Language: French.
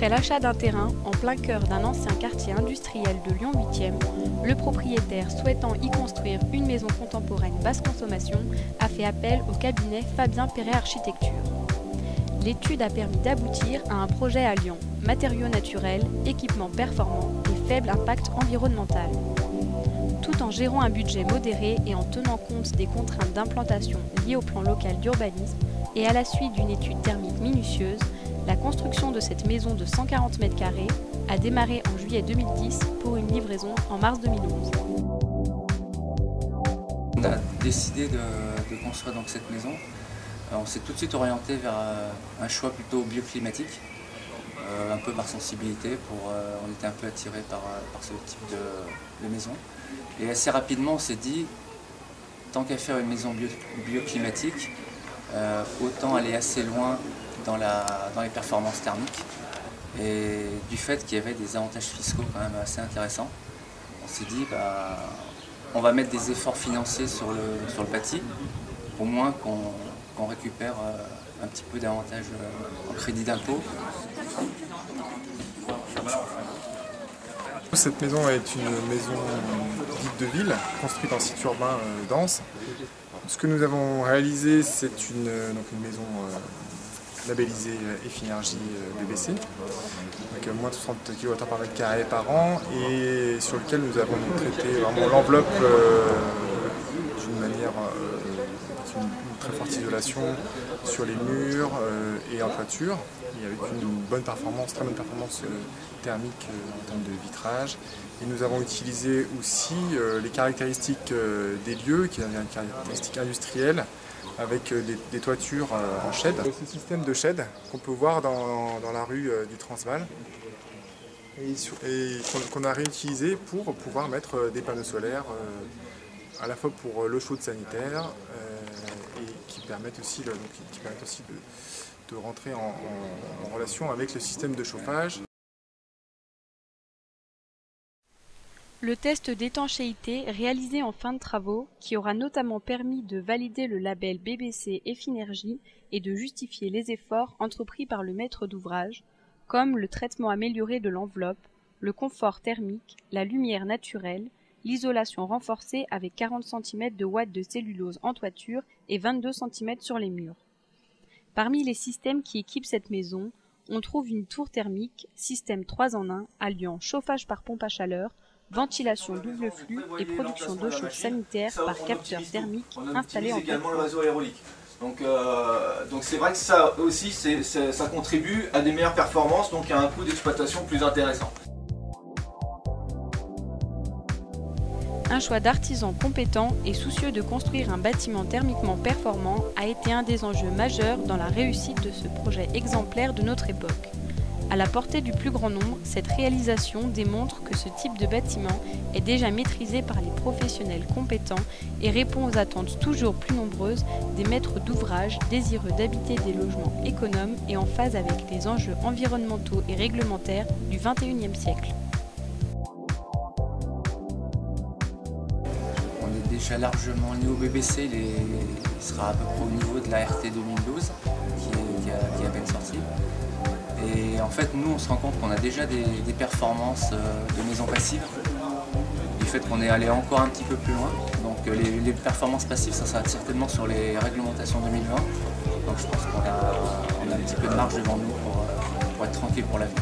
qu'à l'achat d'un terrain en plein cœur d'un ancien quartier industriel de Lyon 8e, le propriétaire souhaitant y construire une maison contemporaine basse consommation a fait appel au cabinet Fabien Perret Architecture. L'étude a permis d'aboutir à un projet alliant matériaux naturels, équipements performants et faible impact environnemental. Tout en gérant un budget modéré et en tenant compte des contraintes d'implantation liées au plan local d'urbanisme et à la suite d'une étude thermique minutieuse, la construction de cette maison de 140 m² a démarré en juillet 2010 pour une livraison en mars 2011. On a décidé de construire donc cette maison. On s'est tout de suite orienté vers un choix plutôt bioclimatique, un peu par sensibilité. On était un peu attiré par ce type de maison. Et assez rapidement, on s'est dit, tant qu'à faire une maison bioclimatique, autant aller assez loin dans les performances thermiques. Et du fait qu'il y avait des avantages fiscaux quand même assez intéressants, on s'est dit, on va mettre des efforts financiers sur le bâti, au moins qu'on récupère un petit peu d'avantages en crédit d'impôt. Cette maison est une maison dite de ville, construite en site urbain dense. Ce que nous avons réalisé, c'est une maison labellisée Effinergie BBC, avec moins de 60 kWh par an, et sur lequel nous avons traité vraiment l'enveloppe d'une manière avec une très forte isolation sur les murs et en toiture, et avec une bonne performance, très bonne performance thermique en termes de vitrage. Et nous avons utilisé aussi les caractéristiques des lieux, qui avaient une caractéristique industrielle, avec des toitures en shed. Ce système de shed qu'on peut voir dans la rue du Transvaal et qu'on a réutilisé pour pouvoir mettre des panneaux solaires à la fois pour l'eau chaude sanitaire et qui permettent aussi de rentrer en relation avec le système de chauffage. Le test d'étanchéité réalisé en fin de travaux, qui aura notamment permis de valider le label BBC Effinergie et de justifier les efforts entrepris par le maître d'ouvrage, comme le traitement amélioré de l'enveloppe, le confort thermique, la lumière naturelle, l'isolation renforcée avec 40 cm de ouate de cellulose en toiture et 22 cm sur les murs. Parmi les systèmes qui équipent cette maison, on trouve une tour thermique, système 3 en 1, alliant chauffage par pompe à chaleur, ventilation double flux et production d'eau chaude sanitaire par capteur thermique installé en également le réseau aérolique. Donc c'est vrai que ça aussi ça contribue à des meilleures performances, donc à un coût d'exploitation plus intéressant. Un choix d'artisans compétents et soucieux de construire un bâtiment thermiquement performant a été un des enjeux majeurs dans la réussite de ce projet exemplaire de notre époque. À la portée du plus grand nombre, cette réalisation démontre que ce type de bâtiment est déjà maîtrisé par les professionnels compétents et répond aux attentes toujours plus nombreuses des maîtres d'ouvrage désireux d'habiter des logements économes et en phase avec les enjeux environnementaux et réglementaires du XXIe siècle. On est déjà largement lié au BBC, il sera à peu près au niveau de la RT 2012 qui est à peine sortie. Et en fait, nous, on se rend compte qu'on a déjà des performances de maisons passives, du fait qu'on est allé encore un petit peu plus loin. Donc les performances passives, ça sera certainement sur les réglementations 2020. Donc je pense qu'on a un petit peu de marge devant nous pour être tranquille pour l'avenir.